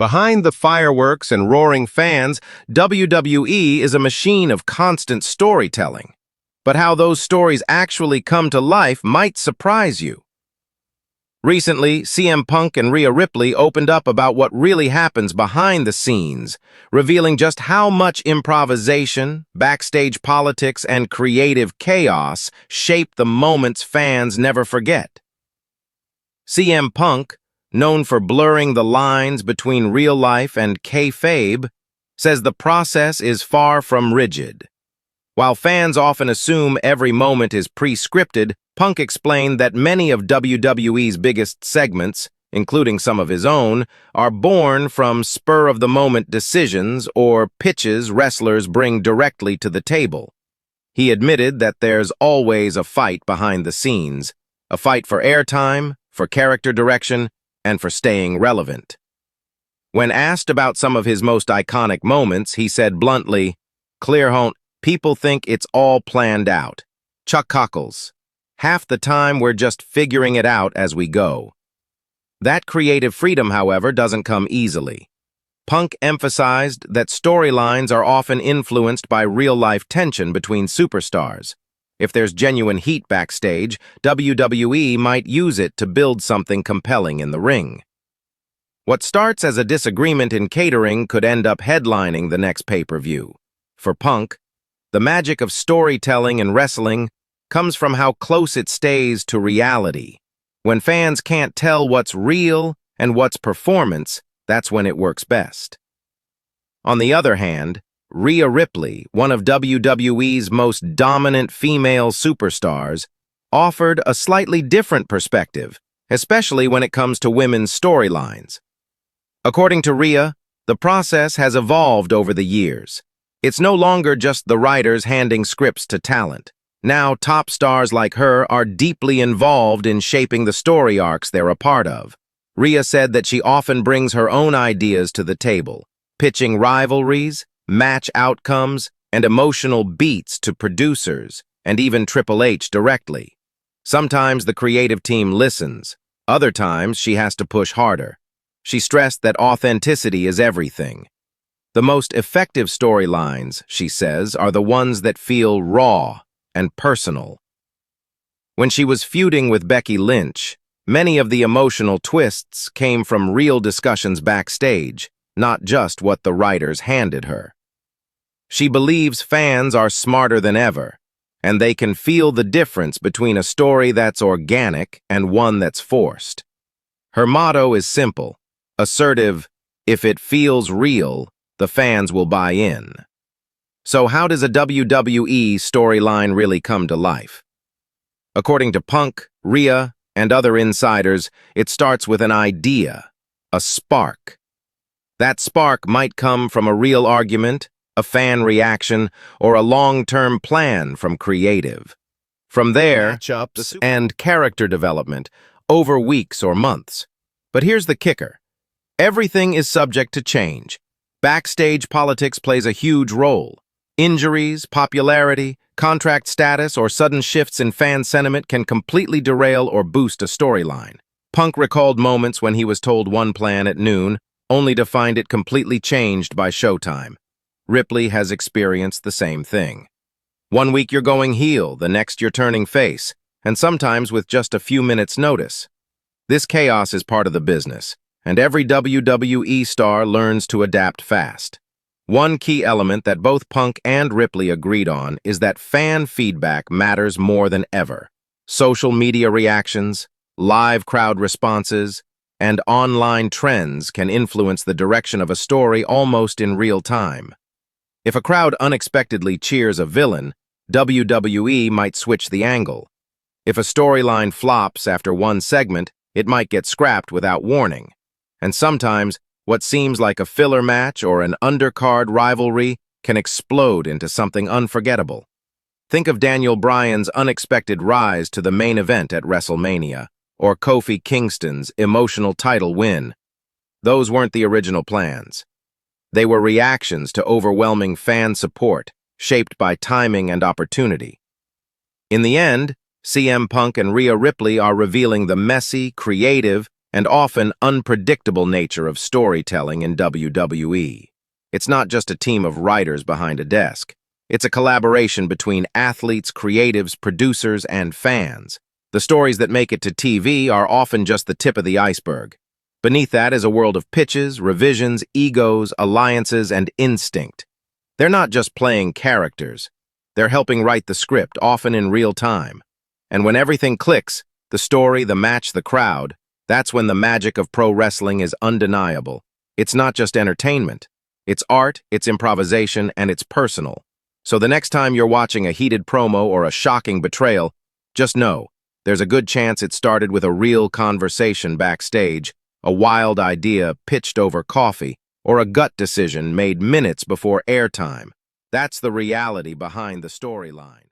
Behind the fireworks and roaring fans, WWE is a machine of constant storytelling. But how those stories actually come to life might surprise you. Recently, Punk and Rhea Ripley opened up about what really happens behind the scenes, revealing just how much improvisation, backstage politics, and creative chaos shape the moments fans never forget. Punk, known for blurring the lines between real life and kayfabe, says the process is far from rigid. While fans often assume every moment is pre-scripted, Punk explained that many of WWE's biggest segments, including some of his own, are born from spur-of-the-moment decisions or pitches wrestlers bring directly to the table. He admitted that there's always a fight behind the scenes, a fight for airtime, for character direction, and for staying relevant. When asked about some of his most iconic moments, he said bluntly, "Clearhont, people think it's all planned out. Chuck cockles. Half the time we're just figuring it out as we go." That creative freedom, however, doesn't come easily. Punk emphasized that storylines are often influenced by real-life tension between superstars. If there's genuine heat backstage, WWE might use it to build something compelling in the ring. What starts as a disagreement in catering could end up headlining the next pay-per-view. For Punk, the magic of storytelling in wrestling comes from how close it stays to reality. When fans can't tell what's real and what's performance, that's when it works best. On the other hand, Rhea Ripley, one of WWE's most dominant female superstars, offered a slightly different perspective, especially when it comes to women's storylines. According to Rhea, the process has evolved over the years. It's no longer just the writers handing scripts to talent. Now, top stars like her are deeply involved in shaping the story arcs they're a part of. Rhea said that she often brings her own ideas to the table, pitching rivalries, match outcomes, and emotional beats to producers, and even Triple H directly. Sometimes the creative team listens. Other times, she has to push harder. She stressed that authenticity is everything. The most effective storylines, she says, are the ones that feel raw and personal. When she was feuding with Becky Lynch, many of the emotional twists came from real discussions backstage, not just what the writers handed her. She believes fans are smarter than ever, and they can feel the difference between a story that's organic and one that's forced. Her motto is simple, assertive: if it feels real, the fans will buy in. So how does a WWE storyline really come to life? According to Punk, Rhea, and other insiders, it starts with an idea, a spark. That spark might come from a real argument, a fan reaction, or a long-term plan from creative. From there, matchups and character development over weeks or months. But here's the kicker. Everything is subject to change. Backstage politics plays a huge role. Injuries, popularity, contract status, or sudden shifts in fan sentiment can completely derail or boost a storyline. Punk recalled moments when he was told one plan at noon, only to find it completely changed by showtime. Ripley has experienced the same thing. One week you're going heel, the next you're turning face, and sometimes with just a few minutes' notice. This chaos is part of the business, and every WWE star learns to adapt fast. One key element that both Punk and Ripley agreed on is that fan feedback matters more than ever. Social media reactions, live crowd responses, and online trends can influence the direction of a story almost in real time. If a crowd unexpectedly cheers a villain, WWE might switch the angle. If a storyline flops after one segment, it might get scrapped without warning. And sometimes, what seems like a filler match or an undercard rivalry can explode into something unforgettable. Think of Daniel Bryan's unexpected rise to the main event at WrestleMania, or Kofi Kingston's emotional title win. Those weren't the original plans. They were reactions to overwhelming fan support, shaped by timing and opportunity. In the end, Punk and Rhea Ripley are revealing the messy, creative, and often unpredictable nature of storytelling in WWE. It's not just a team of writers behind a desk. It's a collaboration between athletes, creatives, producers, and fans. The stories that make it to TV are often just the tip of the iceberg. Beneath that is a world of pitches, revisions, egos, alliances, and instinct. They're not just playing characters. They're helping write the script, often in real time. And when everything clicks, the story, the match, the crowd, that's when the magic of pro wrestling is undeniable. It's not just entertainment. It's art, it's improvisation, and it's personal. So the next time you're watching a heated promo or a shocking betrayal, just know, there's a good chance it started with a real conversation backstage, a wild idea pitched over coffee, or a gut decision made minutes before airtime. That's the reality behind the storyline.